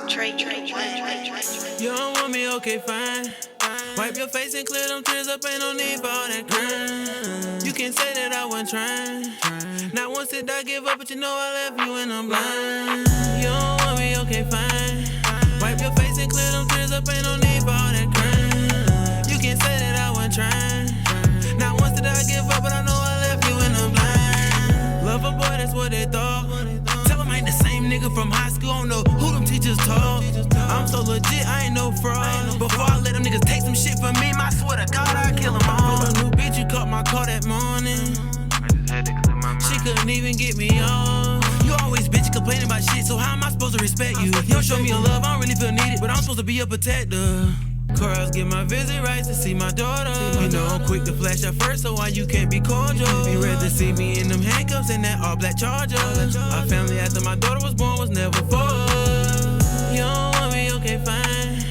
You don't want me, okay, fine. Wipe your face and clear them tears up, ain't no need for all that crying. You can say that I wasn't trying. Not once did I give up, but you know I left you and I'm blind. You don't want me, okay, fine. Wipe your face and clear them tears up, ain't no need for all that crying. You can say that I wasn't trying. Not once did I give up, but I know I left you and I'm blind. Love a boy, that's what they thought. Tell them I ain't the same nigga from high school, I don't know who them teachers taught. I'm so legit, I ain't no fraud. Before I let them niggas take some shit from me, I swear to God, I kill them all. A new bitch, you caught my car that morning. She couldn't even get me on. You always bitch complaining about shit, so how am I supposed to respect you? You don't show me your love, I don't really feel needed, but I'm supposed to be a protector. Girls get my visit rights to see my daughter. You know I'm quick to flash at first, so why you can't be cordial? Be ready to see me in them handcuffs and that all black charger. Our family after my daughter was born was never for us. You don't want me, okay, fine.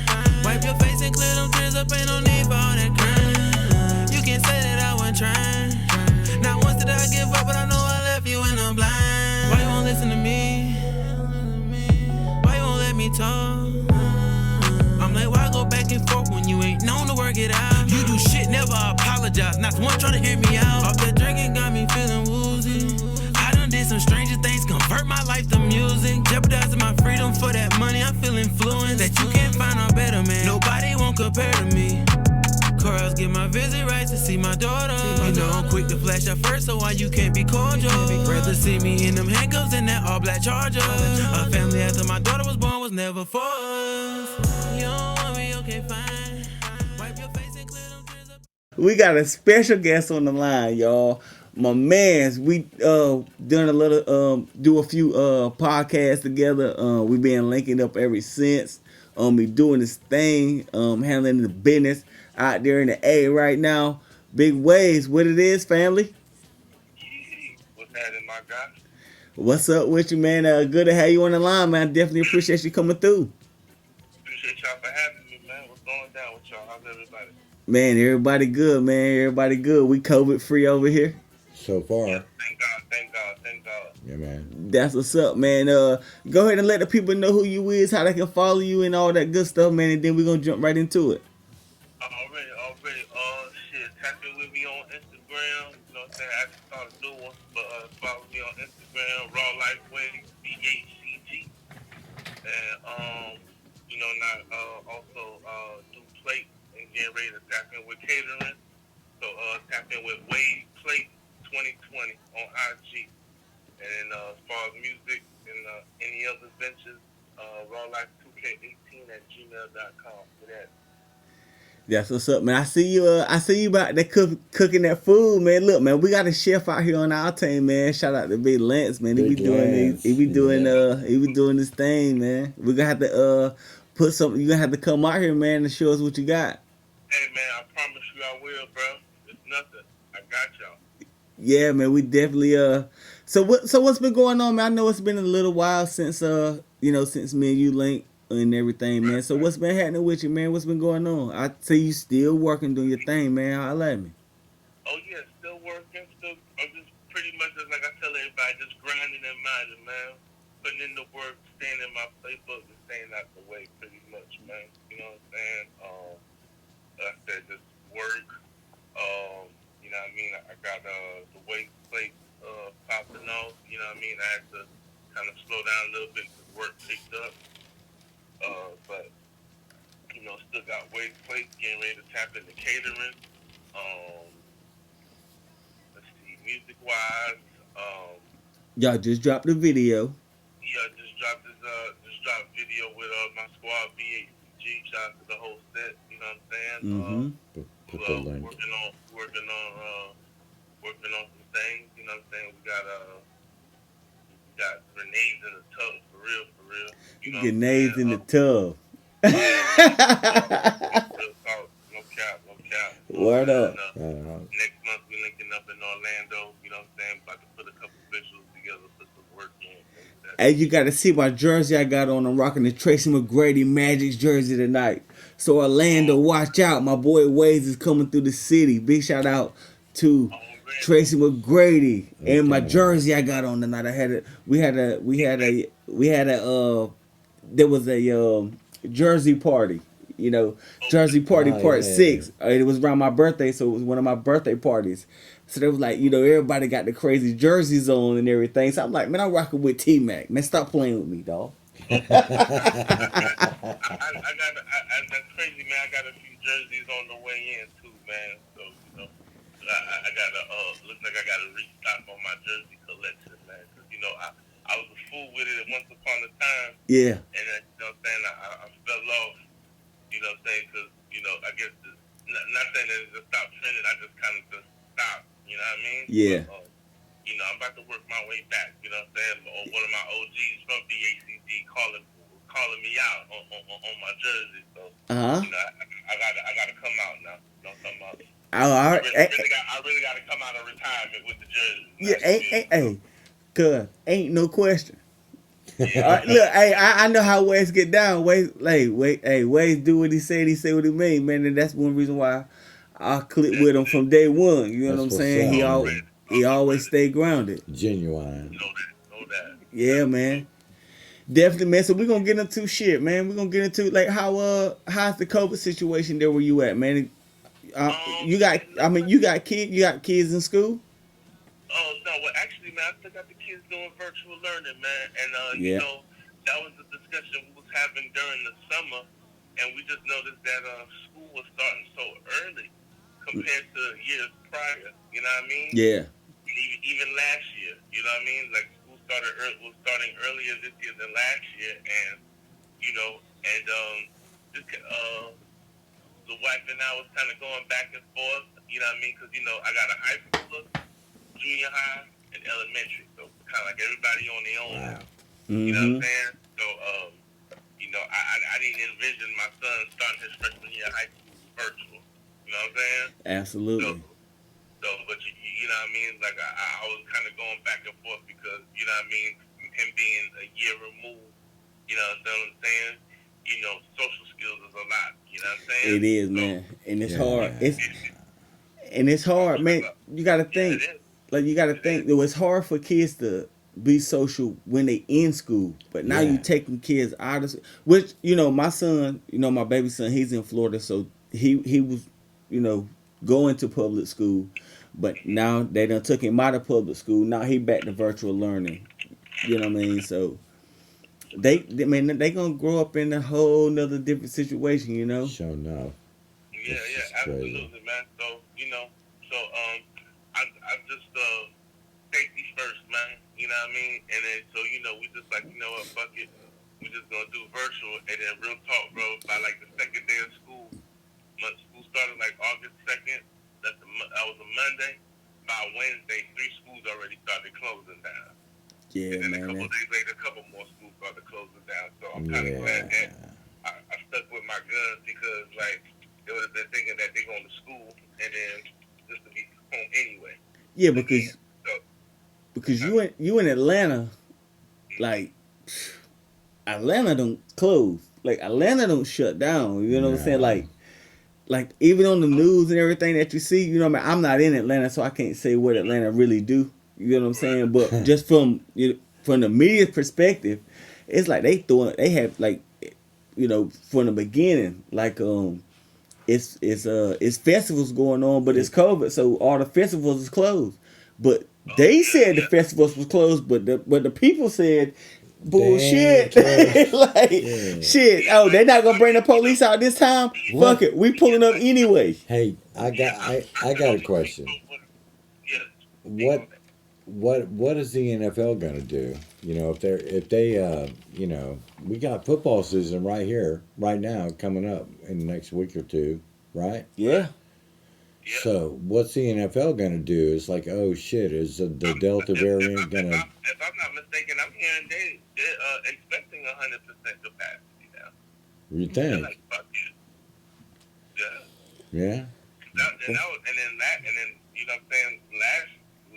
Wipe your face and clear them tears up, ain't no need for all that crying. You can say that I wasn't trying. Not once did I give up, but I know I left you and I'm blind. Why you won't listen to me? Why you won't let me talk? I'm like, why go back and forth when you ain't known to work it out? You do shit, never apologize, not one trying to hear me out. Off that drinking got me feeling woozy. I done did some stranger things, convert my life to music. Jeopardizing my freedom for that money, I feel influenced. That you can't find a better man, nobody won't compare to me. Girls get my visit rights to see my daughter. You know I'm quick to flash at first, so why you can't be cordial? Rather see me in them handcuffs than that all black charger. Our family after my daughter was born was never for us. You don't want me, okay, fine. Wipe your face and clear them tears up. We got a special guest on the line, y'all. My mans, we done a little do a few podcasts together. We been linking up ever since. We doing this thing, handling the business out there in the A right now. Big Waze, what it is, family? What's happening, my guy? What's up with you, man? Good to have you on the line, man. I definitely appreciate you coming through. Appreciate y'all for having me, man. What's going down with y'all? How's everybody? Man, everybody good, man. Everybody good. We COVID free over here. So far. Yeah, thank God, thank God, thank God. Yeah, man. That's what's up, man. Go ahead and let the people know who you is, how they can follow you, and all that good stuff, man. And then we're gonna jump right into it. Already. Shit, tap in with me on Instagram. You know what I'm saying? I just started a new one, but follow me on Instagram, Raw Life Way, BHCG. And you know, also do plate and getting ready to tap in with catering. So tap in with Waze Plate 2020 on IG. And as far as music and any other ventures, rawlife2k18@gmail.com for that. That's what's up, man. I see you about that cooking that food, man. Look, man, we got a chef out here on our team, man. Shout out to Big Lance, man. He be doing this thing, man. We gonna have to you gonna have to come out here, man, and show us what you got. Hey man, I promise you I will, bro. It's nothing. I got y'all. Yeah, man, we definitely So what's been going on, man? I know it's been a little while since since me and you linked and everything, man. So what's been happening with you, man? What's been going on? I see you still working, doing your thing, man. Holla at me. Oh yeah, still working, I'm just pretty much just like I tell everybody, just grinding and minding, man. Putting in the work, staying in my playbook and staying out the way pretty much, man. You know what I'm saying? Like I said, just work. You know what I mean? I got the weight plate popping off, you know what I mean? I had to kind of slow down a little bit because work picked up. But, you know, still got weight plate, getting ready to tap into catering. Let's see, music-wise. Y'all just dropped the video. Yeah, just dropped video with my squad, BHG. Shout out to the whole set, you know what I'm saying? Put the link. Working on some things, you know what I'm saying? We got grenades in the tub, for real. You know Grenades in the tub. Real talk, no cap. Word up. Next month we linking up in Orlando, you know what I'm saying? About to put a couple visuals together, put some work in. Hey, you got to see my jersey I got on. I'm rocking the Tracy McGrady Magic's jersey tonight. So Orlando, watch out. My boy Waze is coming through the city. Big shout out to Tracy McGrady and my jersey I got on tonight. We had a there was a Jersey party. You know, Jersey Party Oh Part yeah. 6. It was around my birthday, so it was one of my birthday parties. So they was like, everybody got the crazy jerseys on and everything. So I'm like, man, I'm rocking with T Mac. Man, stop playing with me, dog. That's crazy, man. I got a few jerseys on the way in too, man. So I got to looks like I got to restock on my jersey collection, man. Because I was a fool with it once upon a time, Yeah, and then, what I'm saying, I fell off. You know what I'm saying? Because I guess not saying that it just stopped trending. I just kind of just stopped. You know what I mean? yeah. But, I'm about to work my way back. You know what I'm saying? One of my OGs from BACD calling me out on my jersey. So Uh huh. I gotta come out now. You know what I'm talking about? All right. I really got to come out of retirement with the jersey. Yeah, hey, cuz ain't no question. All Yeah. right, look, hey, I know how Waze get down. Waze do what he said. He say what he mean, man, and that's one reason why I click with him from day one. You know what I'm That's what's saying? up, man. He always stay grounded. Genuine. Know that. Yeah, man. Definitely, man. So we're gonna get into shit, man. We're gonna get into like how's the COVID situation there where you at, man? You got you got kids in school? Oh no, well actually, man, I still got the kids doing virtual learning, man, and Yeah. that was the discussion we was having during the summer, and we just noticed that school was starting so early compared to years prior. You know what I mean? Yeah. Even last year, you know what I mean? Like school was starting earlier this year than last year, and just the wife and I was kind of going back and forth. You know what I mean? Because I got a high schooler, junior high, and elementary, so kind of like everybody on their own. Wow. You know what Mm-hmm. I'm saying? So I didn't envision my son starting his freshman year of high school virtual. You know what I'm saying? Absolutely. But you know what I mean? Like I was kind of going back and forth because you know what I mean, him being a year removed. You know what I'm saying? Social skills is a lot. You know what I'm saying? It is, man, and it's Yeah. hard. It's hard, man. You got to Yeah, think. it is. Like you got to It think. is. Though it's hard for kids to be social when they in school, but now you Yeah. taking kids out of which my son, my baby son, he's in Florida, so he was, going to public school, but now they done took him out of public school. Now he back to virtual learning. You know what I mean? So they gonna grow up in a whole nother different situation. Sure enough. Yeah, This yeah, is crazy. absolutely, man. So I just safety first, man. You know what I mean? And then so we just like what, fuck it, we just gonna do virtual. And then real talk, bro. By like the second day of school, school started like August 2nd. That was a Monday. By Wednesday, 3 schools already started closing down. Yeah, And then a man. couple days later, a couple more schools started closing down. So I'm kind of glad that Yeah. I stuck with my guns because like they would have been thinking that they're going to school and then just to be home anyway. Yeah, Again. So because you in Atlanta, like Atlanta don't close. Like Atlanta don't shut down. You know what I'm saying? No. Like even on the news and everything that you see, what I mean? I'm not in Atlanta, so I can't say what Atlanta really do. You know what I'm saying? But just from the media perspective, it's like they have like from the beginning, like it's festivals going on, but it's COVID, so all the festivals is closed. But they said the festivals was closed, but the people said bullshit. Like Yeah. shit. Oh, they're not gonna bring the police out this time. What? Fuck it, we pulling up anyway. Hey, I got a question. Yeah. What is the NFL gonna do? If they we got football season right here, right now, coming up in the next week or two, right? Yeah. Yeah. So what's the NFL gonna do? It's like, oh shit, is the Delta variant gonna? If I'm not mistaken, I'm hearing they're expecting 100% capacity now. You They're think? like, fuck it. Yeah. Yeah. And then you know what I'm saying?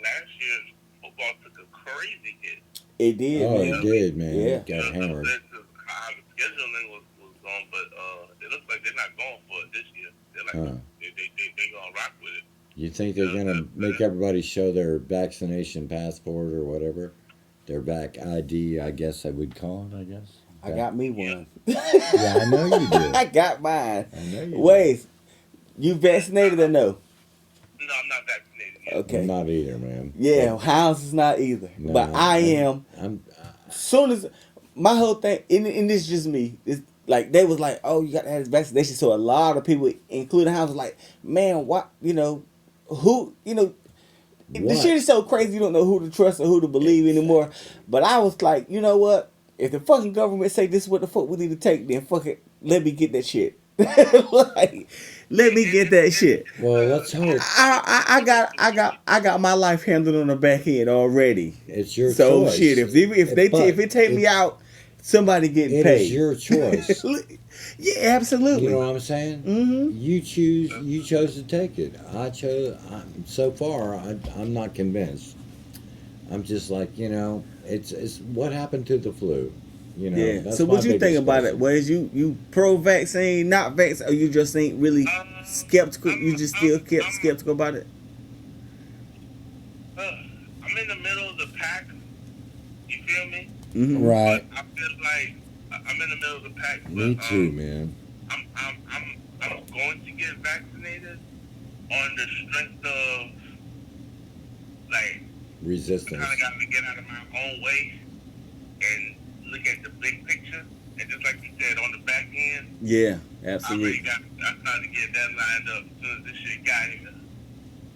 Last year football took a crazy hit. It did, Oh, man. it did, man. Yeah. It got hammered. How the scheduling was going, but it looks like they're not going for it this year. They're like Huh. they gonna rock with it. You think they're gonna make everybody show their vaccination passport or whatever, their vac ID? I guess I would call it. I guess. I got me one. Yeah, I know you do. I got mine. I know you do. Waze, you vaccinated or no? No, I'm not vaccinated yet. Okay. I'm not either, man. Yeah, Hounds is not either. No, but I am. I'm Soon as my whole thing, and this is just me. It's like they was like, "Oh, you got to have this vaccination." So a lot of people, including Hounds, was like, "Man, what? You know, who? You know, the What? shit is so crazy. You don't know who to trust or who to believe anymore." But I was like, you know what? If the fucking government say this is what the fuck we need to take, then fuck it. Let me get that shit. Like, let me get that shit. Well, let's hope I got my life handled on the back end already. it's your So choice. shit, if it take me out, somebody getting it paid. is your choice. Yeah, absolutely. You know what I'm saying? Mm-hmm. You chose to take it. So far, I'm not convinced. I'm just like, it's what happened to the flu. Yeah. That's So what my you think biggest about it? question. Was you pro vaccine, not vaccine, or you just ain't really skeptical? You just still skeptical about it? I'm in the middle of the pack. You feel me? Mm-hmm. Right. But I feel like I'm in the middle of the pack. Me but, too, man. I'm going to get vaccinated on the strength of like Resistance. I kind of got to get out of my own way and look at the big picture. And just like you said, on the back end, Yeah, I absolutely. started to get that lined up as soon as this shit got here.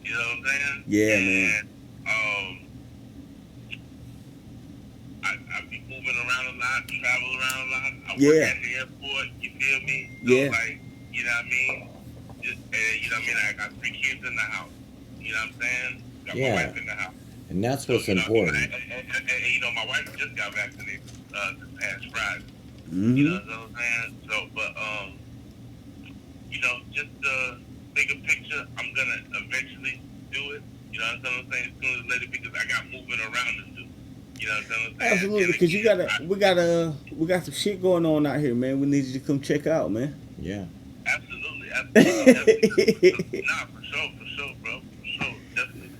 You know what I'm saying? Yeah, and, I be moving around a lot, travel around a lot. I work Yeah. at the airport, you feel me? So Yeah. like, you know what I mean? You know what I mean? I got 3 kids in the house. You know what I'm saying? Got Yeah. my wife in the house. And that's what's you know what I important. mean? And, you know, my wife just got vaccinated this past Friday. Mm-hmm. You know what I'm saying? So, but, you know, just the bigger picture, I'm going to eventually do it. You know what I'm saying? Sooner or later, because I got moving around to do. You know what I'm saying? Absolutely, because we got some shit going on out here, man. We need you to come check out, man. Yeah. Absolutely. Nah, for sure, bro. For sure. Definitely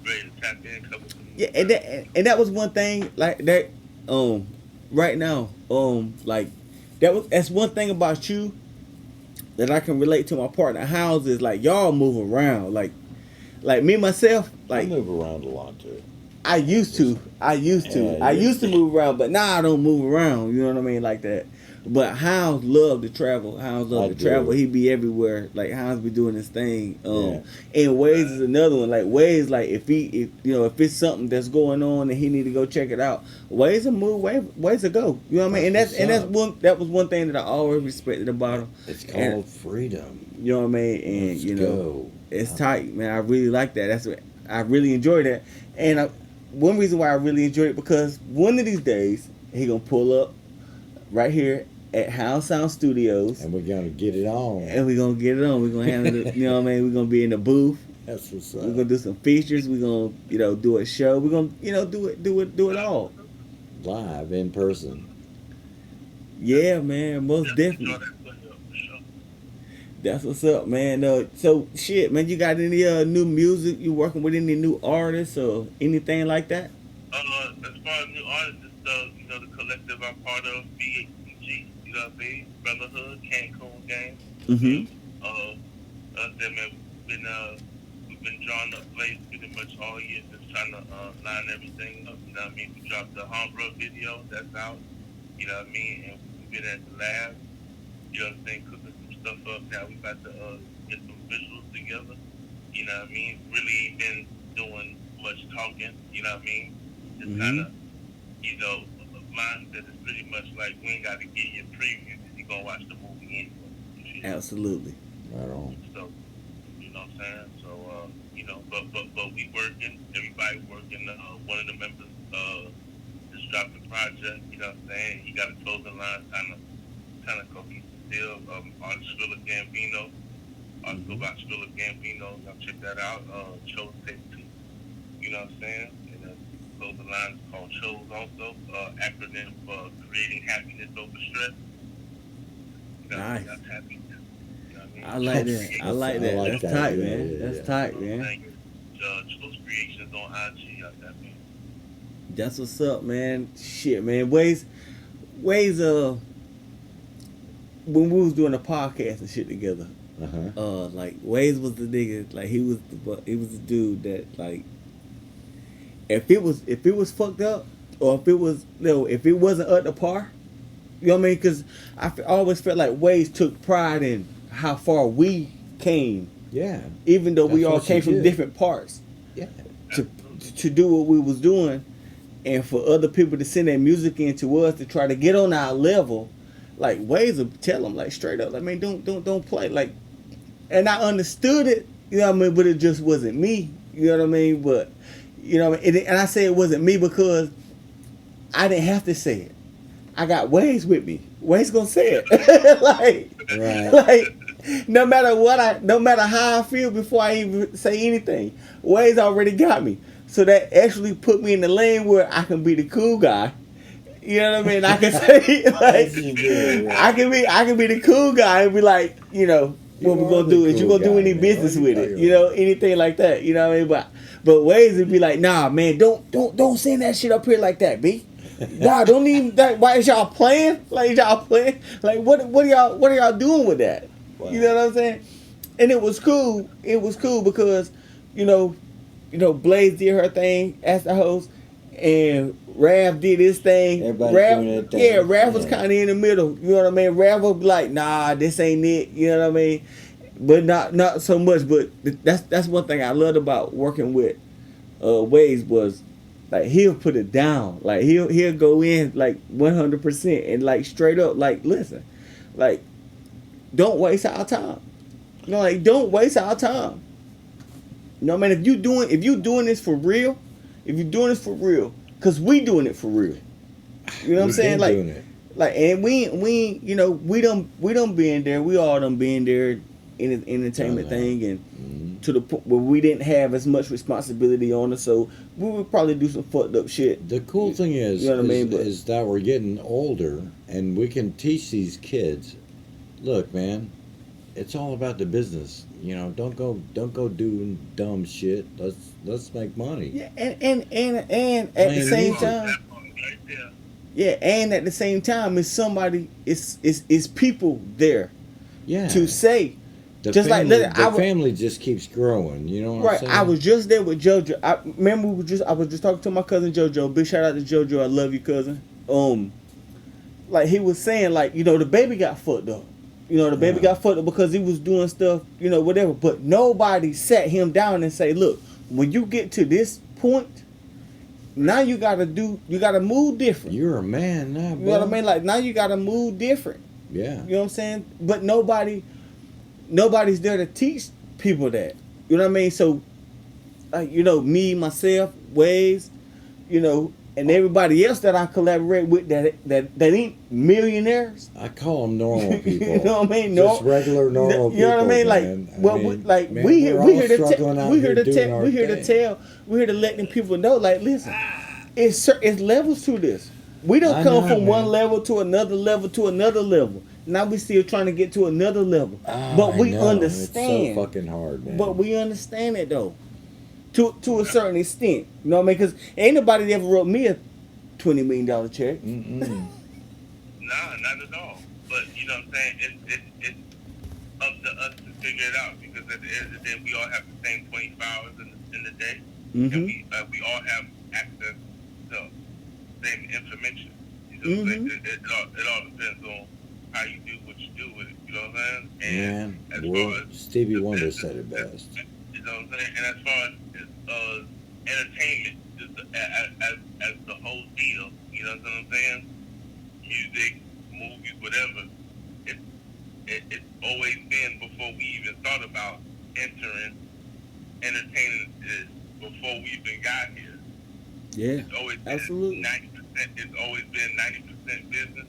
ready to tap in, cover some Yeah, and that was one thing like that. Right now, like that's one thing about you that I can relate to my partner. House is like y'all move around, like me myself, I like move around a lot too. I used to Yeah, I used to move around, but now I don't move around. You know what I mean, like that. But Hounds love to travel. Hounds love I to do. travel. He be everywhere. Like Hounds be doing his thing. Yeah. And Waze is another one. Like Waze, like if it's something that's going on and he need to go check it out, Waze a move. Waze a go. You know what I mean? That's And what's up. that was one thing that I always respected about him. It's called And- freedom. You know what I mean? And Let's you know, go. it's tight, man. I really like that. That's what I really enjoy that. And one reason why I really enjoy it because one of these days he gonna pull up right here at Hound Sound Studios, And we're gonna get it on. and we're gonna get it on. We're gonna handle it. You know what I mean? We're gonna be in the booth. That's what's up. We're gonna do some features. We're gonna do a show. We're gonna do it all. Live in person. Yeah, man. Most definitely. For sure. That's what's up, man. So shit, man. You got any new music? You working with any new artists or anything like that? As far as new artists, it's you know, the collective I'm part of, BHG, you know what I mean? Brotherhood, Cancun Gang. Mm-hmm. Man, we've been drawing up plays pretty much all year, just trying to line everything up. You know what I mean? We dropped the Humbra video that's out. You know what I mean? And we've been at the lab. You know what I'm saying? Cooking some stuff up. Now we about to get some visuals together. You know what I mean? Really ain't been doing much talking. You know what I mean? Just kind of, you know, mindset is pretty much like we ain't got to get you a preview because you're going to watch the movie anyway. You feel me? Absolutely. Right on. So, you know what I'm saying? So, you know, but we working. Everybody working. One of the members just dropped the project. You know what I'm saying? He got a clothing line, kind of cohesive deal. Artist Scoolin Gambino. Artist go by Scoolin Gambino. Y'all check that out. Chose Tape 2. You know what I'm saying? And clothing line is called Chose also. Acronym for Creating Happiness Over Stress. You know, Nice. that's happy. You know what I mean? I like that. I like that. I like That's that. tight, Yeah, man. yeah, That's yeah. tight, man. Thank you. Chose Creations on IG. That mean. That's what's up, man. Shit, man. Waze, Waze, when we was doing a podcast and shit together, like Waze was the nigga, like he was the dude that like if it was fucked up or if it was if it wasn't up to par, you know what I mean? Because always felt like Waze took pride in how far we came, Yeah. even though we That's all what came you from did. different parts. Yeah. To do what we was doing, and for other people to send their music into us to try to get on our level, like Waze will tell them like straight up, like man, don't play like. And I understood it, you know what I mean, but it just wasn't me, you know what I mean. But you know, and I say it wasn't me because I didn't have to say it. I got Waze with me. Waze gonna say it, Right. like no matter how I feel before I even say anything, Waze already got me. So that actually put me in the lane where I can be the cool guy. You know what I mean? I can say like Yes, you do, right. I can be the cool guy and be like, you know, what You we're are gonna the do is you cool gonna do guy, any man. business What are you with it, talking you know, about? anything like that. You know what I mean? But Waze would be like, nah, man, don't send that shit up here like that, B. Nah, don't even that. Why is y'all playing? Like is y'all playing? Like what are y'all doing with that? Wow. You know what I'm saying? And it was cool. It was cool because, you know, Blaze did her thing as the host, and Rav did his thing. Everybody's Rav, doing their thing. yeah, Rav was Yeah. kind of in the middle. You know what I mean? Rav would be like, nah, this ain't it. You know what I mean? But not so much. But that's one thing I loved about working with Waze was like he'll put it down. Like he'll go in like 100% and like straight up like listen, like don't waste our time. You know, like don't waste our time. You know what I mean? If you doing this for real, cause we doing it for real. You know what I'm We've saying? been Like doing it. like and we you know we done been there. We all done been there in the entertainment Done that. thing and to the point where we didn't have as much responsibility on us, so we would probably do some fucked up shit. The cool thing is, You know what I mean? But- is that we're getting older and we can teach these kids. Look, man, it's all about the business. You know, don't go doing dumb shit. Let's make money. Yeah, and at the Man, same music. time, That part right there. yeah, and at the same time, it's people there Yeah. to say. the just like family, that, the family just keeps growing. You know what I'm Right, saying? I was just there with JoJo. I remember I was just talking to my cousin JoJo. Big shout out to JoJo. I love you, cousin. Like he was saying, like the baby got fucked up. The baby got fucked up because he was doing stuff, whatever. But nobody sat him down and say, look, when you get to this point, now you gotta move different. You're a man now, You know what I mean? Like now you gotta move different. Yeah. You know what I'm saying? But nobody's there to teach people that. You know what I mean? So, like, me, myself, Waze, and everybody else that I collaborate with that ain't millionaires. I call them normal people. You know what I mean? Just regular normal people. You know what I mean? Like, man. well, man, we we're all here to struggling out here doing our thing. we're here to let them people know. Like, listen, it's levels to this. We don't I come know, from man. one level to another level to another level. Now we still trying to get to another level, but I we know. understand. It's so fucking hard, man. But we understand it though, to a certain extent. You know what I mean? Because ain't nobody ever wrote me a $20 million check. Mm-mm. Nah, not at all. But you know what I'm saying? It's up to us to figure it out because at the end of the day, we all have the same 24 hours in the day, and we all have access to the same information. You know what I'm saying? It all depends on how you do what you do with it. You know what I'm saying? Man, as well, far as Stevie Wonder said it best. You know what I'm saying? And as far as entertainment, just as the whole deal, you know what I'm saying? Music, movies, whatever. It's always been before we even thought about entering entertaining this before we even got here. Yeah, It's always been absolutely. 90%. It's always been 90% business,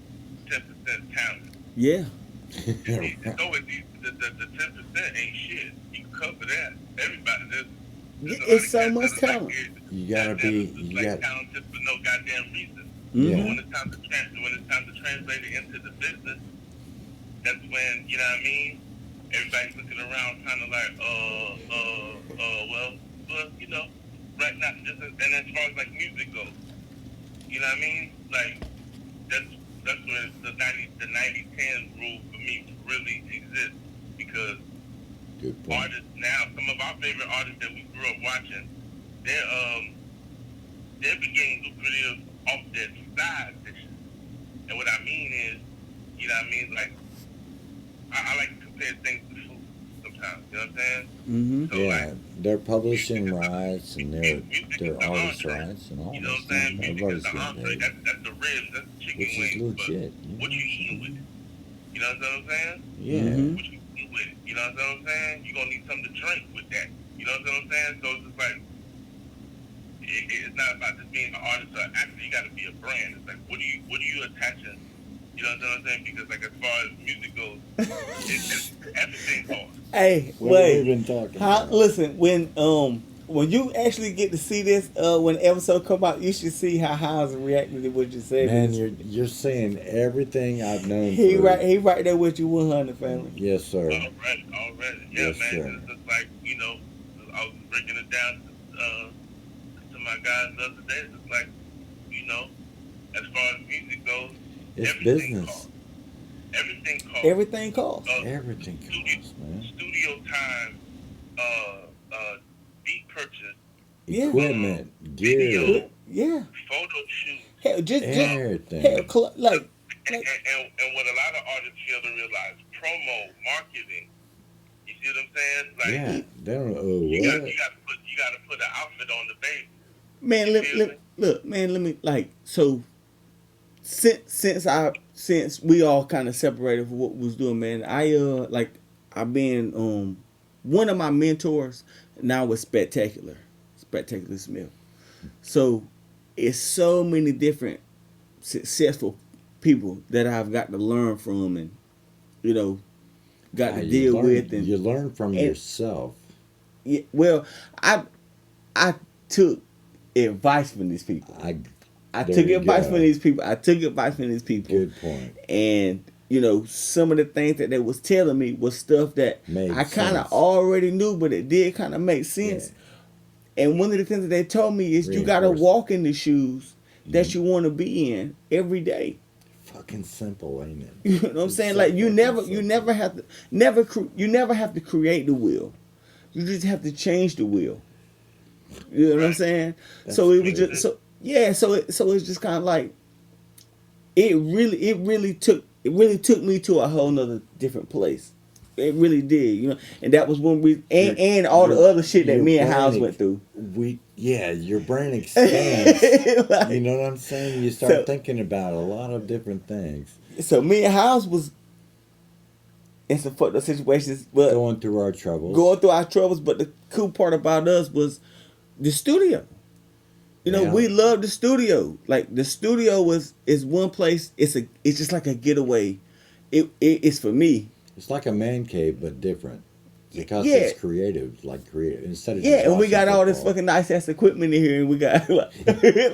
10% talent. Yeah. It's always the 10% ain't shit. You can cover that. Everybody, there's a It's lot so of much cats that are talent. here You gotta that be. is You like got. talented for no goddamn reason. Yeah. But when it's time to translate it into the business, that's when, you know what I mean? Everybody's looking around kind of like, well, right now, and as far as like music goes, you know what I mean? Like, that's that's where the 90-10 rule for me really exists, because Good point. artists now, some of our favorite artists that we grew up watching, they're beginning lucrative off their side dishes. And what I mean is, you know what I mean? Like, I like to compare things to food sometimes, you know what I'm saying? Mm-hmm. So, Yeah, like, their publishing rights and their music is the artist entree. rights and all You know this what I'm saying? stuff. Music is Everybody's the getting entree. paid, That's the ribs, that's the chicken which is wings. But legit. what you eating with it? You know what I'm saying? Yeah. Mhm. What you eating with it? You know what I'm saying? You're going to need something to drink with that. You know what I'm saying? So it's just like, it's not about just being an artist or an actor. You got to be a brand. It's like, what are you attaching? You know what I'm saying? Because like, as far as music goes, it's everything costs. Hey, What have we wait. been talking How, about? listen, when you actually get to see this, when the episode come out, you should see how Hans reacted to what you said. Man, you're saying everything I've known he for... right there with you 100 family. Yes, sir. Already. Yeah, Yes, man. sir. It's just like, you know, I was breaking it down to my guys the other day. It's like, you know, as far as music goes, It's everything business. costs. Everything costs. Everything costs. Everything costs, man. Studio time, beat purchase, Yeah. Equipment, gear, video, Yeah. photo shoot, Hell, just everything. hell, like and what a lot of artists fail to realize, promo, marketing. You see what I'm saying? Like, Yeah, they don't know you what. got to put an outfit on the baby. man, look, man, let me like so. Since we all kind of separated for what we was doing, man, I've been one of my mentors now was Spectacular Smith. So it's so many different successful people that I've got to learn from, and you know, got to You deal learn- with, and you learn from and- yourself. yeah, well, I took advice from these people. I There took you advice go. from these people. Good point. And you know, some of the things that they was telling me was stuff that Made I kind of sense. already knew, but it did kind of make sense. And one of the things that they told me is you got to Reinforced. walk in the shoes that Mm-hmm. you want to be in every day. Fucking simple, ain't it? You know what I'm It's saying? so Like you fucking never have to, you never have to create the wheel. You just have to change the wheel. You know what I'm saying? That's So it was crazy. just so it's just kind of like it really took me to a whole nother different place. It really did, you know, and that was when we and all the other shit that your me and House brain went through. Your brain expands. Like, You know what I'm saying? You start So- thinking about a lot of different things. so me and House was in some fucked up situations, but Going through our troubles. going through our troubles. But the cool part about us was the studio. You know, Yeah. we love the studio. Like the studio is one place. It's just like a getaway. It's for me. It's like a man cave, but different. Because Yeah. it's creative, instead of Yeah, just and we watching got all this football. fucking nice ass equipment in here, and we got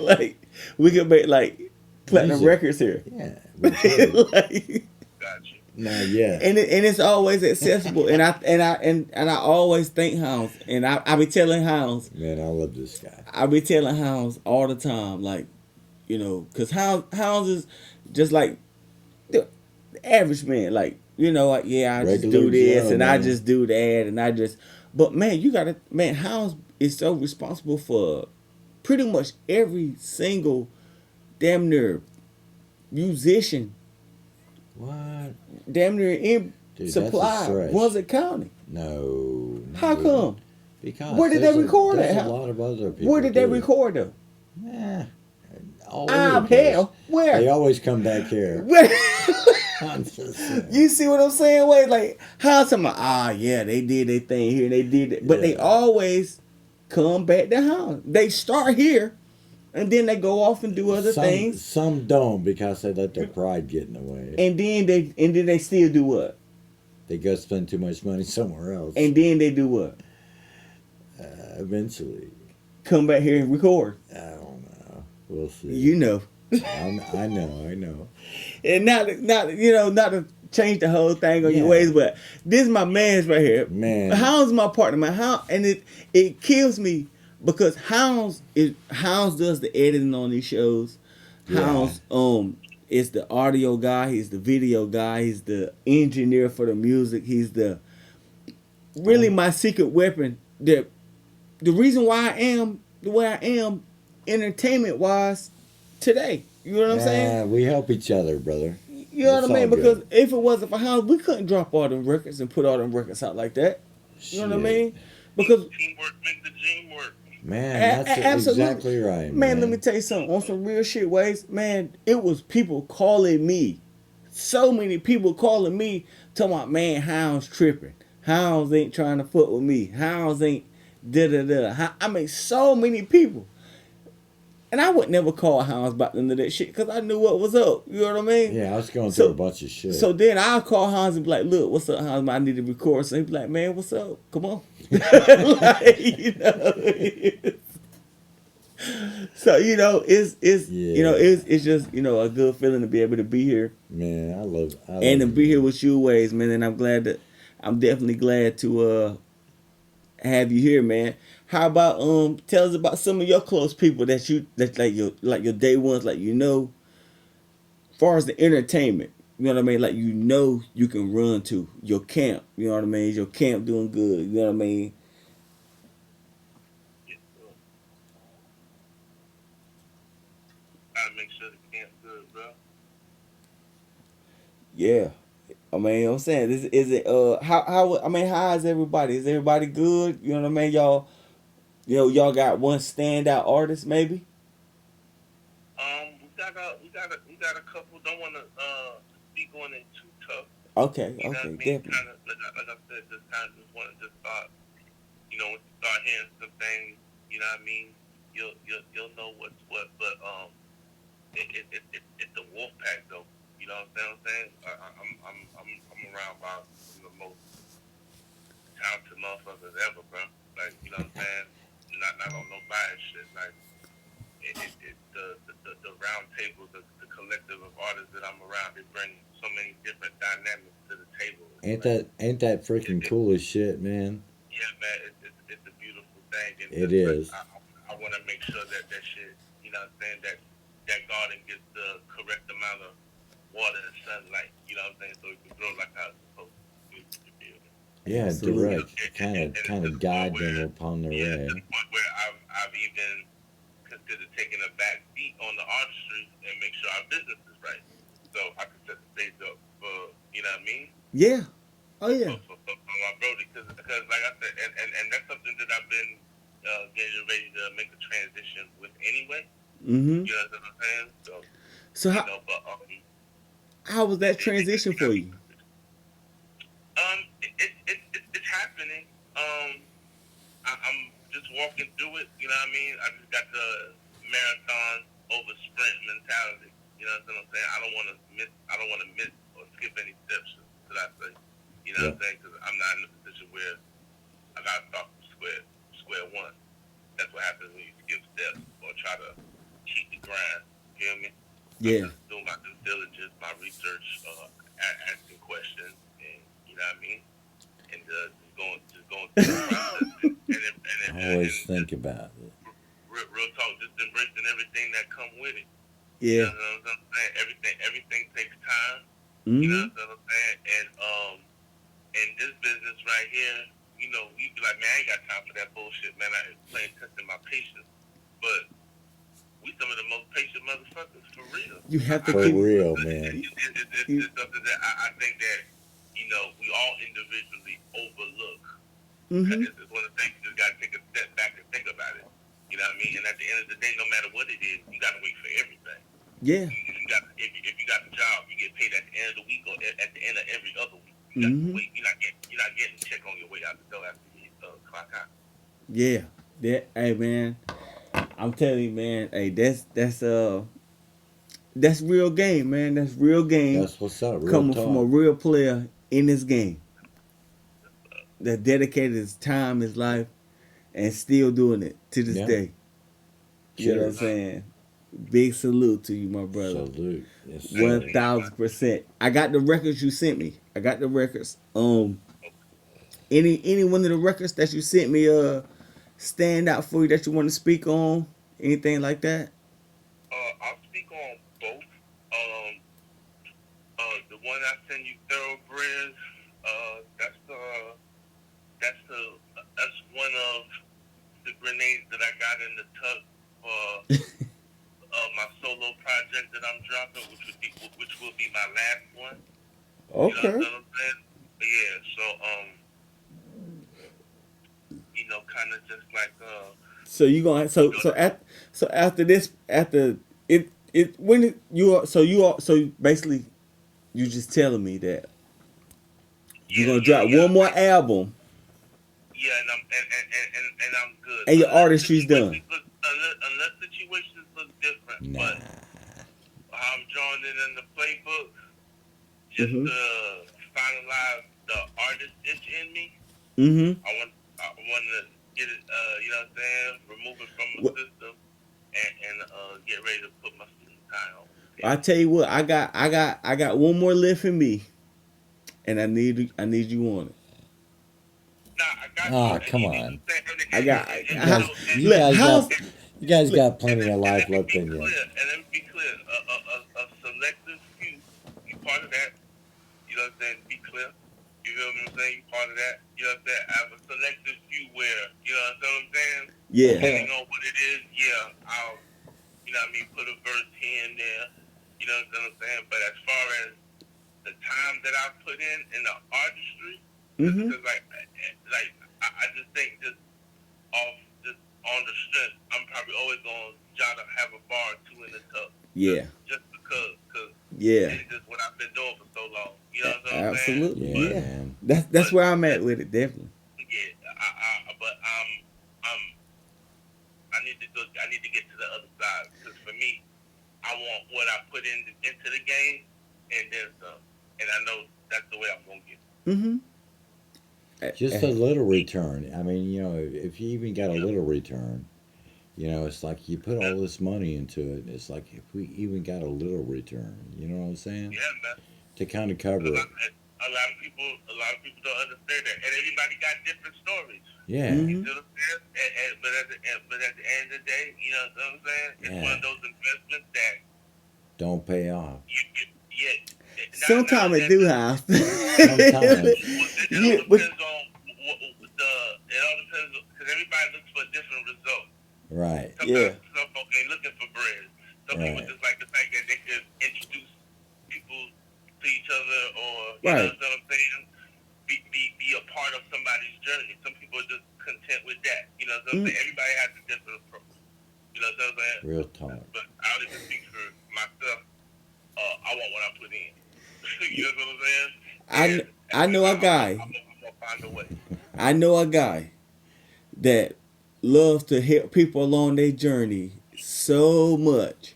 like we can make like platinum Music. records here. Yeah, we could. Like, Gotcha. Not yet. and it's always accessible. and I always think Hounds, and I be telling Hounds, Man, I love this guy. I be telling Hounds all the time, like, you know, because Hounds is just like the average man, like, you know, like, yeah, I just Regular do this Joe, and I man. just do that and I just, but man, you gotta, man, Hounds is so responsible for pretty much every single damn near musician, What? damn near in Dude, that's a supply, stretch. Brunswick County. No. How no. come? Because Where did there's they record there's at? a lot of other people. Where did they too. record though? Yeah. All over the place. Hell, where? They always come back here. Where? I'm just saying. You see what I'm saying? Wait, like how some yeah, they did their thing here, they did it, but they Yeah. always come back to Hounds. They start here, and then they go off and do other things, Some don't because they let their pride get in the way. and then they still do what? They go spend too much money somewhere else. And then they do what? Eventually, Come back here and record. I don't know. We'll see. You know, I know. and not to change the whole thing on your Yeah. ways, but this is my man's right here. Man. Hounds my partner, man. And it kills me because Hounds does the editing on these shows. Yeah. Hounds It's the audio guy. He's the video guy. He's the engineer for the music. He's the really my secret weapon. The reason why I am the way I am, entertainment wise, today. You know what I'm saying? We help each other, brother. You know It's what I mean? all Because good. if it wasn't for Hounds, we couldn't drop all them records and put all them records out like that. You know what I Shit. mean? Because Teamwork make the dream work. Man, that's absolutely, exactly right, man. Let me man. tell you something. On some real shit ways, man. It was people calling me. So many people calling me, talking about, man, Hounds tripping. Hounds ain't trying to fuck with me. Hounds ain't da da da. I mean, so many people. And I would never call Hounds about none of that shit because I knew what was up. You know what I mean? Yeah, I was going So- through a bunch of shit. So then I'll call Hans and be like, look, what's up, Hans? I need to record. So he'd be like, man, what's up? Come on. Like, you know. So, you know, it's you know, it's just, you know, a good feeling to be able to be here Man, I love and to be you. here with you ways, man. And I'm definitely glad to have you here, man. How about tell us about some of your close people that's like your day ones, like, you know, as far as the entertainment, you know what I mean? Like, you know, you can run to your camp. You know what I mean? Is your camp doing good? You know what I mean? Yes, sir. Gotta make sure the camp's good, bro. Yeah. I mean, you know what I'm saying, is it how I mean, how is everybody? Is everybody good? You know what I mean? Y'all, you know, y'all got one standout artist maybe? We got a couple. Don't want to speak on it too tough. Okay, You know what I okay, mean? definitely. Kind of like I said, just kind of just want to just start. You know, when you start hearing some things, you know what I mean. You'll know what's what. But it's the wolf pack though. You know what I'm saying? I'm around by some of the most talented motherfuckers ever, bro. Like, you know what I'm saying? Not on no bias shit. Like, the round table, the collective of artists that I'm around, they bring so many different dynamics to the table. Ain't that freaking cool as shit, man? Yeah, man, it's a beautiful thing, and It just like is. I want to make sure that shit, you know what I'm saying, that garden gets the correct amount of water and sunlight, you know what I'm saying, so it can grow like how it's supposed to be. Yeah, Absolutely. direct, kind And of it's to the point guide them where, upon their yeah, to way. the point where I've even considered taking a back seat on the artistry and make sure our business is right, so I can set the stage up for, you know what I mean, Yeah. Oh yeah. for my brody, because like I said, and that's something that I've been getting ready to make a transition with anyway. Mm-hmm. You know what I'm saying? So So you know, but how was that transition for you? it's happening. I'm just walking through it. You know what I mean? I just got the marathon over sprint mentality. You know what I'm saying? I don't want to miss. I don't want to miss or skip any steps. Should I say? You know what I'm saying? Because I'm not in a position where I got to start from square one. That's what happens when you skip steps or try to cheat the grind. You feel me? Yeah. I'm just doing my due diligence, my research, asking questions, and you know what I mean, and just going through the process, Always and think just about it. real talk, just embracing everything that come with it. You Yeah. know what I'm saying? Everything takes time. You know Mm-hmm. what I'm saying? And in this business right here, you know, you be like, man, I ain't got time for that bullshit, man. I playing testing my patience, but we some of the most patient motherfuckers for real. You have to For keep. real, man. It's something that I think that, you know, we all individually overlook. Mm-hmm. It's one of the things you just got to take a step back and think about it. You know what I mean? And at the end of the day, no matter what it is, you got to wait for everything. Yeah. If you got the job, you get paid at the end of the week or at the end of every other week. You got to Mm-hmm. wait. You're not getting a check on your way out the door after you clock out. Yeah. That. Hey man, I'm telling you, man. Hey, that's real game, man. That's real game That's what's up. Real coming from a talk. real player in this game that dedicated his time, his life, and still doing it to this Yeah. day. You know what I'm Cheers. saying? Big salute to you, my brother. Salute. Yes, Thank sir. you, my man. 1000%. I got the records you sent me. I got the records. Any one of the records that you sent me stand out for you that you want to speak on? Anything like that? I'll speak on both. one I send you, Thoroughbreds. That's one of the grenades that I got in the tuck for my solo project that I'm dropping, which will be my last one. You know Okay. what I'm saying? Yeah. So kind of just like So you gonna so after this it when it, you are so basically you just telling me that you're gonna drop one more album Yeah, and I'm good. and your artistry's done. Unless situations look different, Nah. but how I'm drawing it in the playbook just Mhm. to finalize the artist itch in me. Mhm. I want to get it, you know what I'm saying, remove it from my What- system and get ready to put my student time on. I tell you what, I got one more lift in me, and I need you on it. Nah, I got Ah, you. come on. I got You how's guys look, got plenty of life left in you. Let me be clear. A selective few, you part of that. You know what I'm saying? Be clear. You know what I'm saying? You part of that. You know what I'm saying? I have a selective few where, you know what I'm saying? yeah. Depending on what it is, I'll, you know what I mean, put a verse here and there. You know what I'm saying? But as far as the time that I put in the artistry, Mhm. because I just think just on the strength, I'm probably always going to try to have a bar or two in the tuck. Yeah. Just because Yeah. it's just what I've been doing for so long. You know what I'm saying? Absolutely. Yeah, Yeah. man. That's where I'm at with it, definitely. Yeah, but I need to go. I need to get to the other side because for me, I want what I put into the game and then some. And I know that's the way I'm gonna get. Mhm. Just a little return. I mean, if you even got a little return, it's like you put all this money into it. It's like if we even got a little return, you know what I'm saying? Yeah, man. To kind of cover it. A lot of people don't understand that, and everybody got different stories. Yeah. Mhm. You know what I'm saying? But at the end of the day, you know what I'm saying? It's one of those investments that Don't pay off. Sometimes it do, House. Sometimes. Yeah, It but all depends because everybody looks for a different result. Right. Yeah. Some folks ain't looking for bread. Some people Right. just like the fact that they could introduce people to each other, or you Right. know what I'm saying, be a part of somebody's journey. Some people are just content with that. You know what I'm saying? Everybody has a different approach. You know what I'm saying? Real talk. But I don't even speak for myself. I want what I put in. You know what I'm saying? I know a guy. I'm gonna find a way. I know a guy that loves to help people along their journey so much.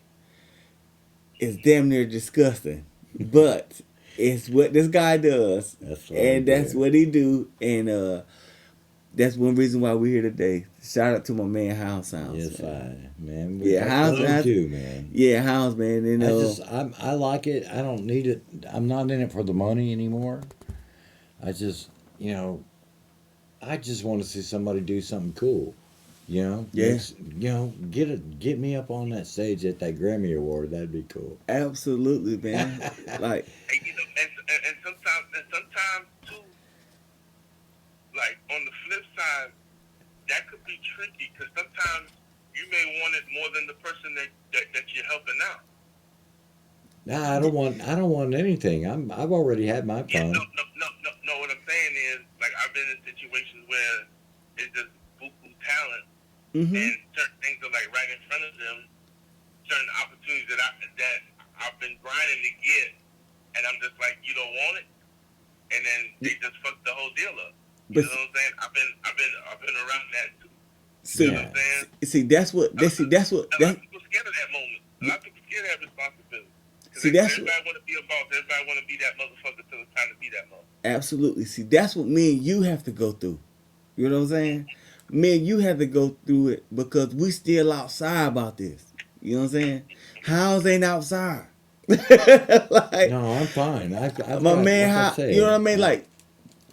It's damn near disgusting, but it's what this guy does, That's what and I that's do. what he do, and that's one reason why we're here today. Shout out to my man House Sounds. Yes, man. Yeah, That's House what we do, man. Yeah, House man. You know, I like it. I don't need it. I'm not in it for the money anymore. I just, I just want to see somebody do something cool. Yeah. Get me up on that stage at that Grammy Award. That'd be cool. Absolutely, man. Like, And sometimes too, like on the flip side, that could be tricky because sometimes you may want it more than the person that you're helping out. Nah, I don't want anything. I've already had my Yeah, fun. no. What I'm saying is, like, I've been in situations where it's just buku talent, and certain things are like right in front of them, certain opportunities that I've been grinding to get, and I'm just like, you don't want it, and then they just fuck the whole deal up. You know what I'm saying? I've been around that too. You know what I'm saying? see, that's what. A lot of people scared of that moment. A lot of people scared of that responsibility. See, that's everybody want to be a boss. Everybody want to be that motherfucker till it's time to be that motherfucker. absolutely. See, that's what me and you have to go through. You know what I'm saying? Me and you have to go through it because we still outside about this. You know what I'm saying? House ain't outside. Like, No, I'm fine. I've my got, man, like I how say, you know what I mean? Like,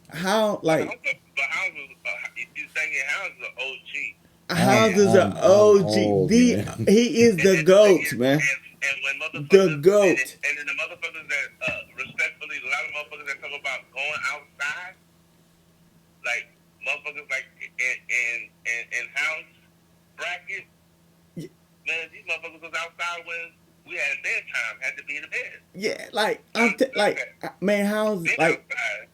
how, like, But House is, if you think House is an OG. House is an I'm OG. old, man. He is the GOAT, man. And when motherfuckers, The GOAT. and then the motherfuckers that respectfully going outside, like motherfuckers like in house bracket, Yeah. man, these motherfuckers was outside when we had bedtime, had to be in the bed. Yeah, like Like, man, how's been like outside,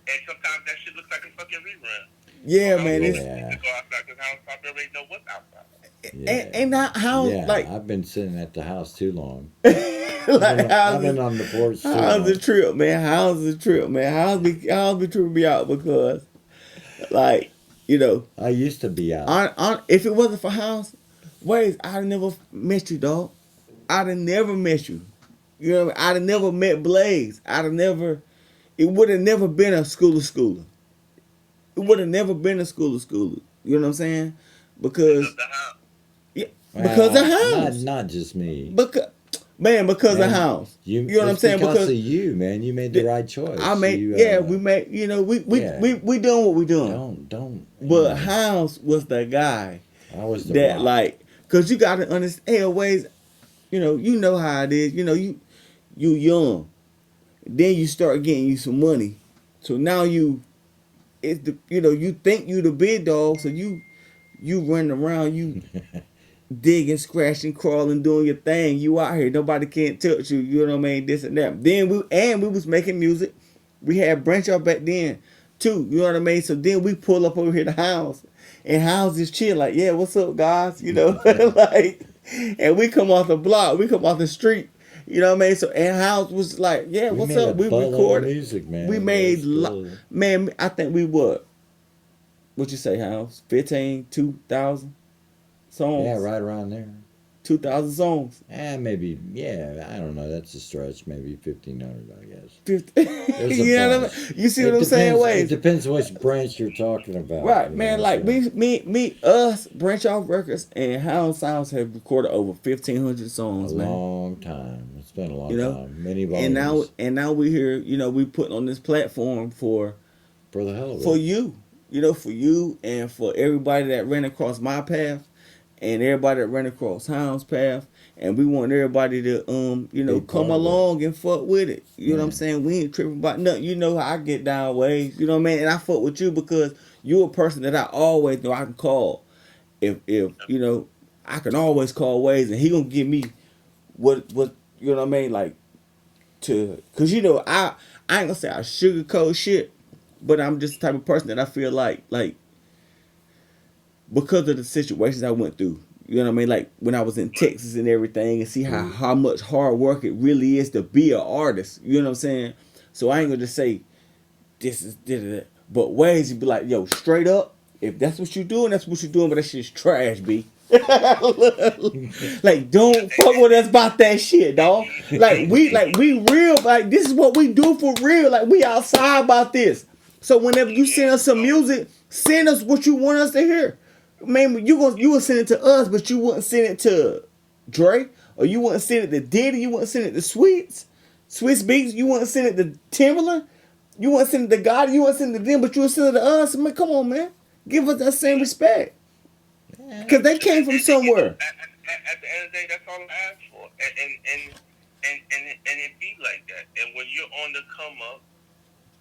and sometimes that shit looks like a fucking rerun. yeah, House man, don't it's need Yeah. to go outside because house probably already know what's outside. ain't not how Yeah, like I've been sitting at the house too long. like I've how's been it, on the porch too how's the long. trip, man? How's the trip, man? How's the trip be out because like you know I used to be out. if it wasn't for house Waze, I'd have never met you, dog. I'd have never met you. You know what I mean? I'd have never met Blaze. I'd have never. It would have never been a schooler. It would have never been a schooler. You know what I'm saying? Because Because the house. yeah, because of Well, not house. not just me. Because because of Man, house. you know what I'm it's saying? because Because of you, man. You made the right choice. I made You, we made yeah. we doing what we doing. don't. But House was the guy I was the that rock. like, cause you gotta understand. Hey, Ways, you know how it is. You young, then you start getting you some money, so now it's the you think you the big dog, so you running around, you digging, scratching, crawling, doing your thing. You out here, nobody can't touch you. You know what I mean? This and that. Then we was making music. We had branch out back then too. You know what I mean? So then we pull up over here to House, and House is chill like, yeah, what's up, guys? You know, like, and we come off the block, we come off the street. You know what I mean? So and House was like, yeah, We what's made up? a We buttload of recorded. music, man. We It made was cool. man. I think we what you say, House? 15, 2,000 songs. Yeah, right around there. 2,000 songs. Maybe, yeah, I don't know. That's a stretch. Maybe 1,500, I guess. 50. a You know what I bunch. mean? You see what I'm saying, It Ways? depends which branch you're talking about. Right, you man. know, Like so. us, Branch Off Records, and Hound Sounds have recorded over 1,500 A songs, man. long time. It's been a long You know? time. Many And volumes. now we here. We put on this platform for For the hell of it. for you. For you and for everybody that ran across my path, and everybody that ran across Hound's path. And we want everybody to Be come part of it. along and fuck with it. You know what I'm Yeah. saying? We ain't tripping about nothing. You know how I get down Ways. You know what I mean? And I fuck with you because you're a person that I always know I can call. If I can always call Ways, and he gonna give me what you know what I mean, like cause I ain't gonna say I sugarcoat shit, but I'm just the type of person that I feel like because of the situations I went through. You know what I mean? Like when I was in Texas and everything, and see how much hard work it really is to be an artist. You know what I'm saying? So I ain't gonna just say this is this. But Ways, you be like, yo, straight up, if that's what you doing, that's what you doing. But that shit's trash, b. Like don't fuck with us about that shit, dog. Like we real. Like this is what we do for real. Like we outside about this. So whenever you send us some music, send us what you want us to hear. Man, you will send it to us, but you wouldn't send it to Dre, or you wouldn't send it to Diddy, you wouldn't send it to Swiss Beats, you wouldn't send it to Timberland, you wouldn't send it to God, you wouldn't send it to them, but you would send it to us. Man, come on, man, give us that same respect, cause they came from somewhere. At the end of the day, that's all I ask for, and it be like that. And when you're on the come up,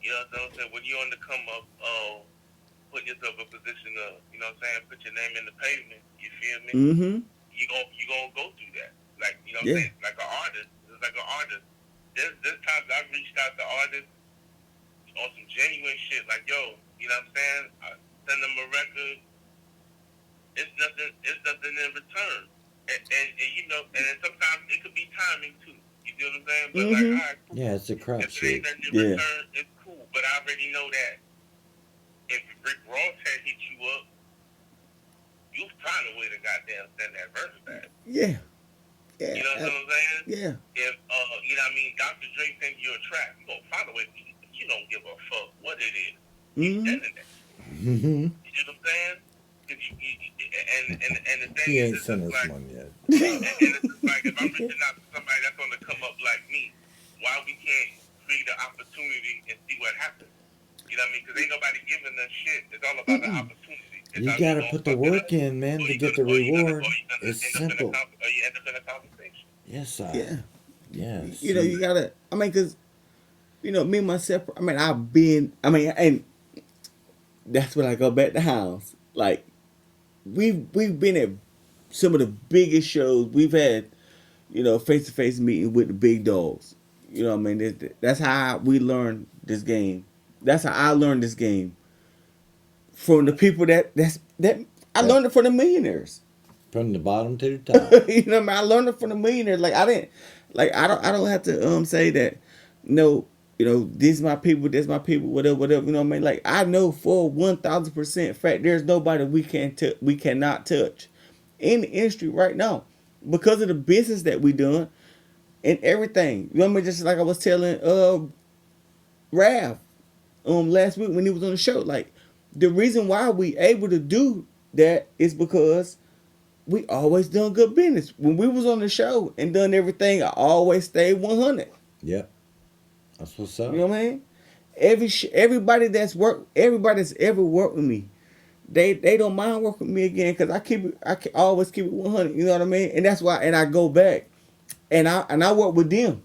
you know what I'm saying? When you're on the come up, put yourself in a position to, you know what I'm saying, put your name in the pavement. You feel me? Mm-hmm. You gonna go through that. Like, you know what Yeah. I'm saying? Like an artist. It's like an artist. There's times I've reached out to artists on some genuine shit. Like, yo, you know what I'm saying? I send them a record. It's nothing in return. And and then sometimes it could be timing too. You know what I'm saying? But like, all right, cool. Yeah, it's a If it crapshoot. ain't nothing in Yeah. return, it's cool. But I already know that if Rick Ross had hit you up, you find a way to goddamn send that verse back. Yeah. Yeah. You know what I'm saying? Yeah. If you know what I mean, Dr. Dre sends you a track, you gonna find a way. You don't give a fuck what it is. He's Mm-hmm. sending that. Mm-hmm. You know what I'm saying? And the thing He is, ain't it's sent just us like, one yet. and it's just like if I'm reaching out to somebody that's on the come up like me, why we can't create an opportunity and see what happens? You know what I mean? Because ain't nobody giving us shit. It's all about the opportunity. It's You how gotta gonna put the fuck it work up, in, man, or to you get the gonna- or you gonna- reward. or you gonna It's end up in a simple. or you end up in a conversation. Yes, sir. Yeah. Yes. You gotta. I mean, cause you know, me myself. I mean, and that's when I go back to house. Like we've been at some of the biggest shows. We've had, you know, face to face meetings with the big dogs. You know what I mean? That's how we learned this game. That's how I learned this game from the people that I Yep. learned it from the millionaires. From the bottom to the top. You know what I mean? I learned it from the millionaires. Like I didn't, like I don't have to say that. No, you know, these my people, this my people, whatever, whatever. You know what I mean? Like I know for 1,000% fact, there's nobody we cannot touch in the industry right now because of the business that we done and everything. You know what I mean? Just like I was telling Rav last week when he was on the show, like the reason why we able to do that is because we always done good business. When we was on the show and done everything, I always stayed 100. Yep. That's what's up. You know what I mean? Everybody everybody that's ever worked with me, they don't mind working with me again because I always keep it 100. You know what I mean? And that's why, and I go back and I work with them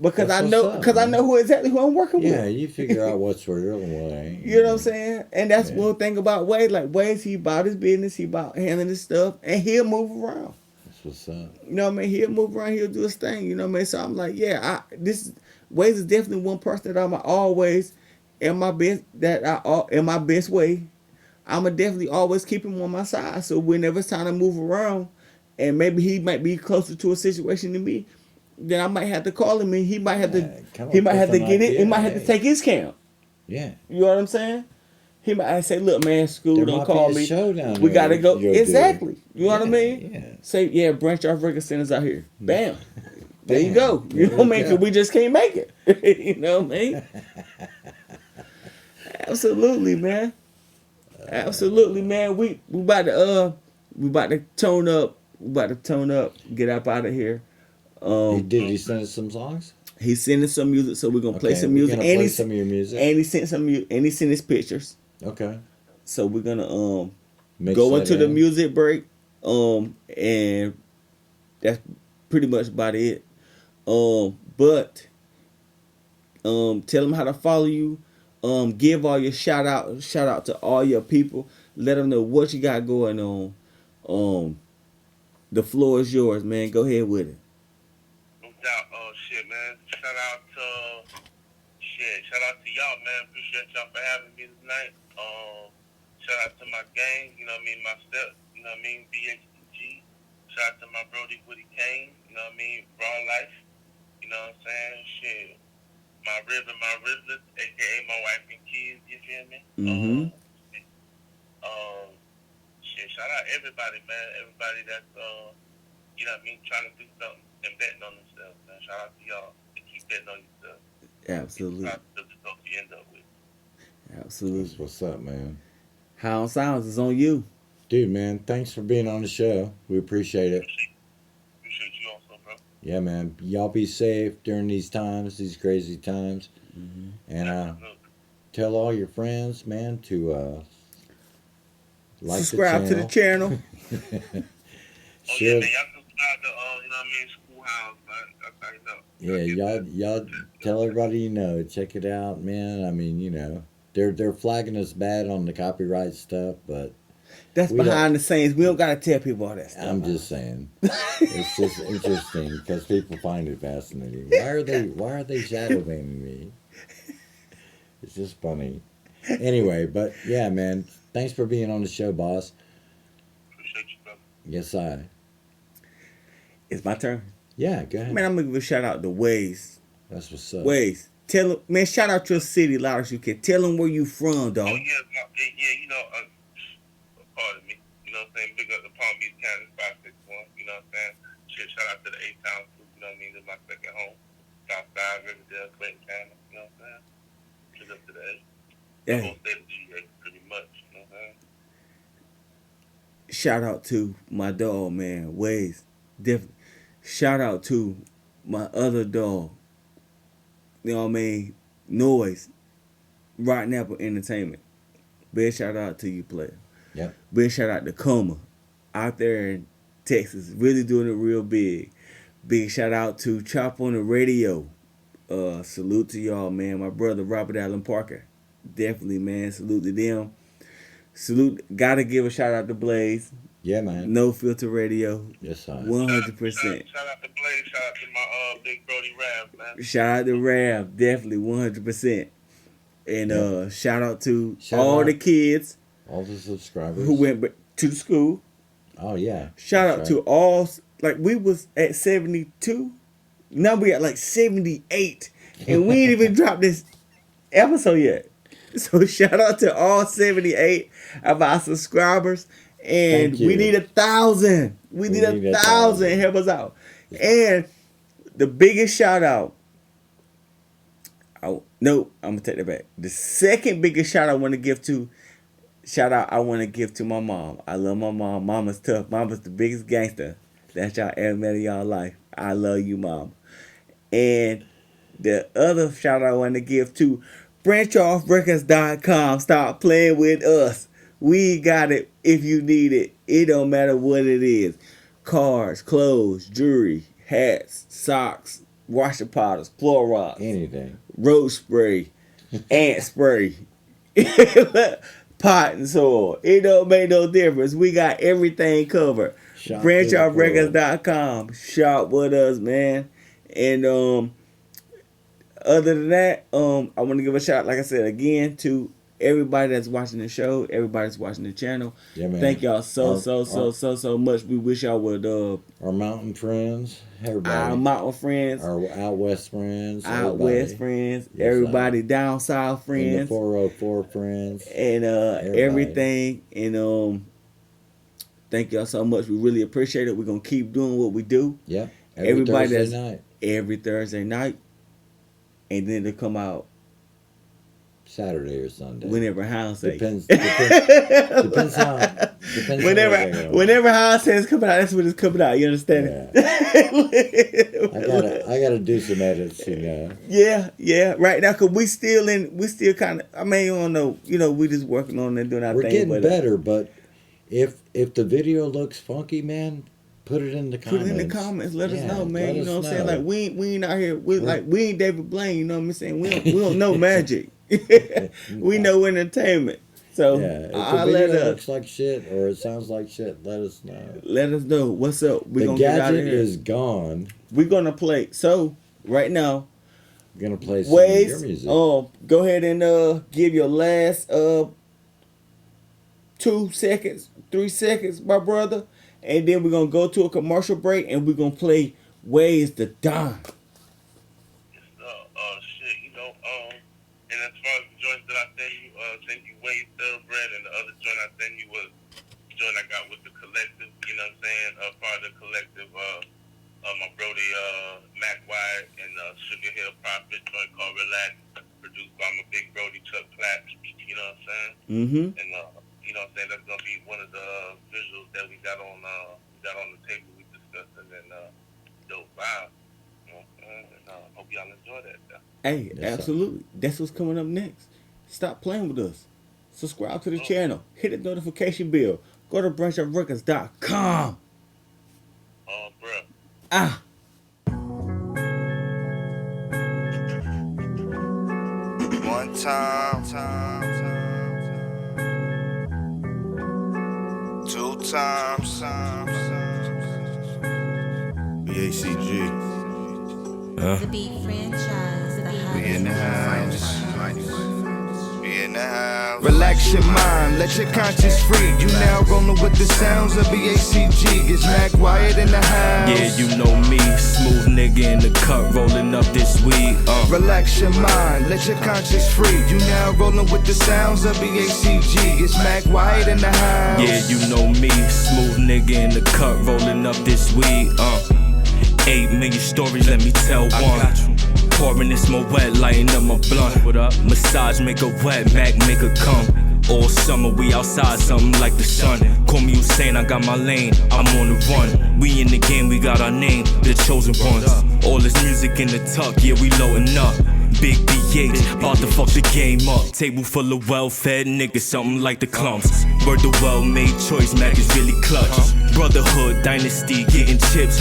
because That's what's up, I man. know who I'm working Yeah, with. you figure out what's real and what ain't. You know what I'm saying? And that's Yeah. one thing about Waze. Like Waze, he about his business, he about handling his stuff, and he'll move around. That's what's up. You know what I mean? He'll move around, he'll do his thing. You know what I mean? So I'm like, yeah, this Waze is definitely one person that I'm always in my best in my best way. I'ma definitely always keep him on my side. So whenever it's time to move around, and maybe he might be closer to a situation than me, then I might have to call him, and he might have Yeah, to come he up might have to with an get it. He idea, might have to hey. take his camp. Yeah. You know what I'm saying? He might say, "Look, man, school, There don't might be call a me. show down We there gotta go." you'll do. Exactly. You know what I Yeah, mean? yeah. Say, yeah, branch off record centers out here. Bam. There you Bam. go. You know what I mean? There you Because go. we just can't make it. You know what I mean? Absolutely, man. Absolutely, man. We about to tone up. We about to tone up. Get up out of here. Did he send us some songs? He's sending some music, so we're gonna play Okay, some we're music. gonna play some of your music. And he sent and he sent his pictures. Okay. So we're gonna Mix go that into the in. music break. And that's pretty much about it. But tell them how to follow you. Give all your shout out to all your people. Let them know what you got going on. The floor is yours, man. Go ahead with it. No doubt. Shit, man. Shout out to y'all, man. Appreciate y'all for having me tonight. Shout out to my gang, you know what I mean, my step, you know what I mean, BHG. Shout out to my Brody Woody Kane, you know what I mean, Raw Life, you know what I'm saying? Shit. My rib and my riblets, aka my wife and kids, you feel me? Mm-hmm. Shout out everybody, man. Everybody that's you know what I mean, trying to do something and betting on themselves, man. Shout out to y'all and keep betting on yourself. Absolutely. That's the result you end up with. Absolutely. That's what's up, man. Hound Sounds is on you. Dude, man, thanks for being on the show. We appreciate it. Appreciate you also, bro. Yeah, man. Y'all be safe during these times, these crazy times. Mm-hmm. And Absolutely. tell all your friends, man, to like Subscribe to the channel. Oh yeah, Sure. man, y'all subscribe to you know what I mean, School Hounds, man. That's how you know. Yeah, y'all tell everybody you know. Check it out, man. I mean, you know, they're flagging us bad on the copyright stuff, but That's We don't- behind the scenes. We don't gotta tell people all that stuff. I'm just saying. It's just interesting because people find it fascinating. Why are they shadow banning me? It's just funny. Anyway, but yeah, man. Thanks for being on the show, boss. Appreciate you, brother. Yes, I. It's my turn. Yeah, go ahead. Man, I'm gonna give a shout out to Waze. That's what's up. Waze. Tell them, man, shout out your city loud as you can. Tell them where you from, dog. Oh yeah, you know, pardon me. You know what I'm saying? Big up the Palm Beach County 561. You know what I'm saying? Shit, shout out to the A-Town too. You know what I mean? It's my second home. Southside, Riverdale, Clayton County. You know what I'm saying? Shit up to the A. The Hey, whole state of GA, pretty much. You know what I'm saying? shout out to my dog, man, Waze. Shout out to my other dog. You know what I mean? Noise. Rotten Apple Entertainment. Big shout out to you, player. Yep. Big shout out to Coma out there in Texas, really doing it real big. Big shout out to Chop on the Radio. Salute to y'all, man. My brother Robert Allen Parker. Definitely, man. Salute to them. Salute. Gotta give a shout out to Blaze. Yeah, man. No Filter Radio. Yes, I. 100%. Shout out to Blaze. Shout out to my big Brody Rav, man. Shout out to Rav. Definitely 100%. And shout out to the kids. All the subscribers. Who went to the school. Oh, yeah. Shout out to all. Like, we was at 72. Now we at like 78. And we ain't even dropped this episode yet. So shout out to all 78 of our subscribers. And we need 1,000. We need 1,000. Help us out. And the biggest shout out. I'm gonna take that back. The second biggest shout out I want to give to my mom. I love my mom. Mama's tough. Mama's the biggest gangster that y'all ever met in y'all life. I love you, Mom. And the other shout out I want to give to branchoffrecords.com. Stop playing with us. We got it if you need it. It don't matter what it is. Cars, clothes, jewelry, hats, socks, washer powders, Clorox. Anything. Road spray, ant spray, pot and soil. It don't make no difference. We got everything covered. branchoffrecords.com. Shop with us, man. And other than that, I want to give a shout, like I said again, to everybody that's watching the show, everybody that's watching the channel. Yeah, man. Thank y'all so much. We wish y'all would our mountain friends, everybody. Our mountain friends, our out west friends, west friends, yes, everybody down south friends, and the 404 friends, and everything. And thank y'all so much. We really appreciate it. We're gonna keep doing what we do. Yeah. Every Thursday night, and then to come out Saturday or Sunday. Whenever Hound says. Depends whenever Hound says come out, that's when it's coming out. You understand? Yeah. I gotta do some editing. Yeah. Right now, cause we still kind of. I mean, you don't know. You know, we just working on and doing our We're thing. We're getting better, but if the video looks funky, man, put it in the comments. Put it in the comments. Let us know, man. You know what I'm saying? Like we ain't out here. We ain't David Blaine. You know what I'm saying? We don't know magic. We know entertainment. So if the video looks like shit or it sounds like shit, let us know. Let us know what's up. The gonna get out of here. Is gone. We're gonna play. So right now, we're gonna play some of your music. Go ahead and give your last 2 seconds, 3 seconds, my brother, and then we're gonna go to a commercial break and we're gonna play Waze the Don. And as far as the joints that I send you Waze Thoroughbred, and the other joint I send you was the joint I got with the collective, you know what I'm saying? Part of the collective, my Brody, Mac Wyatt, and Sugar Hill Prophet, joint called Relax, produced by my big Brody Chuck Claps, you know what I'm saying? Mm-hmm. And, you know what I'm saying? That's going to be one of the visuals that we got on the table we discussed, and then Dope Vibe. Hope y'all enjoy that. Hey, yes, absolutely. Sir. That's what's coming up next. Stop playing with us. Subscribe to the channel. Hit the notification bell. Go to branchoffrecords.com. Oh, bro. One time. Two times. BACG. The Beat franchise, We in the house. We in the house. Relax your mind, let your conscience free. You now rolling with the sounds of BACG. It's Mac Wyatt in the house. Yeah, you know me, smooth nigga in the cut, rolling up this weed. Relax your mind, let your conscience free. You now rolling with the sounds of BACG. It's Mac Wyatt in the house. Yeah, you know me, smooth nigga in the cut, rolling up this weed. 8 million stories, let me tell one. Pouring this more wet, lighting up my blunt. What up? Massage make her wet, Mac make her come. All summer we outside, something like the sun. Call me Usain, I got my lane, I'm on the run. We in the game, we got our name, the chosen ones. All this music in the tuck, yeah we loading up. Big BH, about to fuck the game up. Table full of well-fed niggas, something like the clumps. Word the well-made choice, Mac is really clutch. Brotherhood, dynasty, getting chips,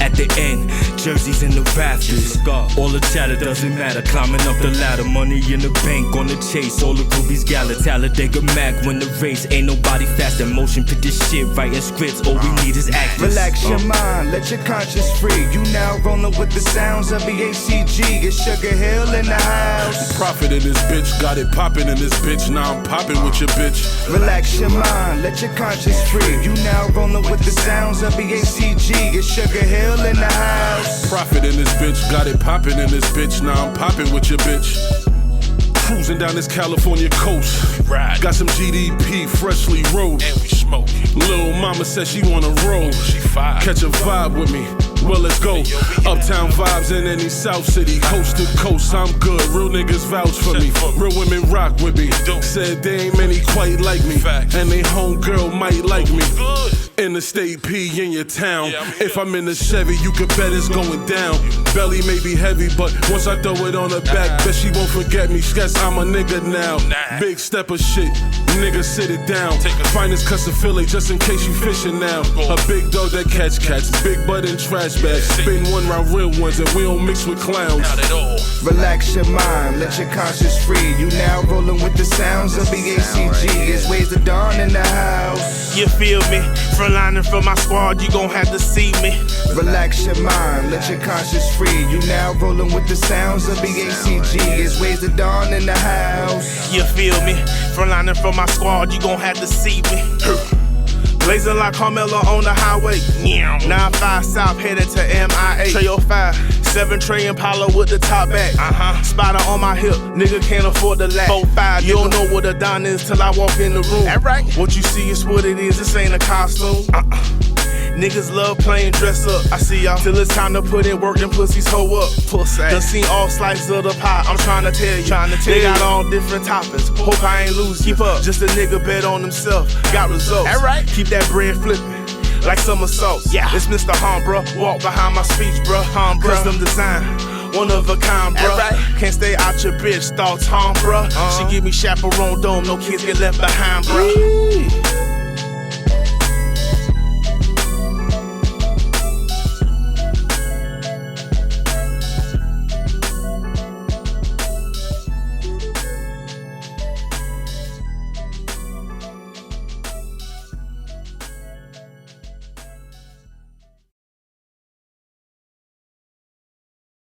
At the end, jerseys in the rafters. All the chatter doesn't matter. Climbing up the ladder, money in the bank on the chase. All the groupies gather. Talladega Mac win the race. Ain't nobody fast in motion picture shit. Writing scripts, all we need is actors. Relax your mind, let your conscience free. You now rolling with the sounds of the ACG. It's Sugar Hill in the house. Profit in this bitch, got it poppin' in this bitch. Now I'm poppin' with your bitch. Relax your mind, let your conscience free. You now rolling with the sounds of the ACG. It's Sugar Hill in the house. Profit in this bitch, got it poppin' in this bitch. Now I'm poppin' with your bitch. Cruising down this California coast. Got some GDP freshly rolled. And we smoke. Little mama said she wanna roll. She fire. Catch a vibe with me. Well, let's go. Uptown vibes in any South City. Coast to coast, I'm good. Real niggas vouch for me. Real women rock with me. Said they ain't many quite like me. And they homegirl might like me. In the state P in your town. If I'm in the Chevy, you can bet it's going down. Belly may be heavy, but once I throw it on her back, bet she won't forget me. Guess I'm a nigga now. Big step of shit. Nigga, sit it down. Finest custom fillet just in case you fishing now. A big dog that catch cats. Big butt and trash bags. Spin one round real ones and we don't mix with clowns. Not at all. Relax your mind, let your conscience free. You now rolling with the sounds of the ACG. It's Waze the Dawn in the house. You feel me? Frontlining for my squad, you gon' have to see me. Relax your mind, let your conscience free. You now rolling with the sounds of the ACG. It's Waze the Dawn in the house. You feel me? Frontlining for my squad, you gon' have to see me. Blazing like Carmelo on the highway. 9-5 South headed to MIA. Trail 5, 7 tray Impala with the top back. Spider on my hip, nigga can't afford the lack. 4-5, you don't know what a Don is till I walk in the room. That right. What you see is what it is, this ain't a costume. Niggas love playing dress up. I see y'all. Till it's time to put in work, them pussies hoe up. Pussy. Done seen all slices of the pie. I'm trying to tell you. They got all different toppings. Hope I ain't lose. Keep up. Just a nigga bet on himself. Got results. All right. Keep that bread flipping. Like somersaults. Yeah. It's Mr. Hum, bruh. Walk behind my speech, bruh. Custom design. One of a kind, bruh. Right. Can't stay out your bitch thoughts, bruh. She give me chaperone dome. No kids get left behind, bruh.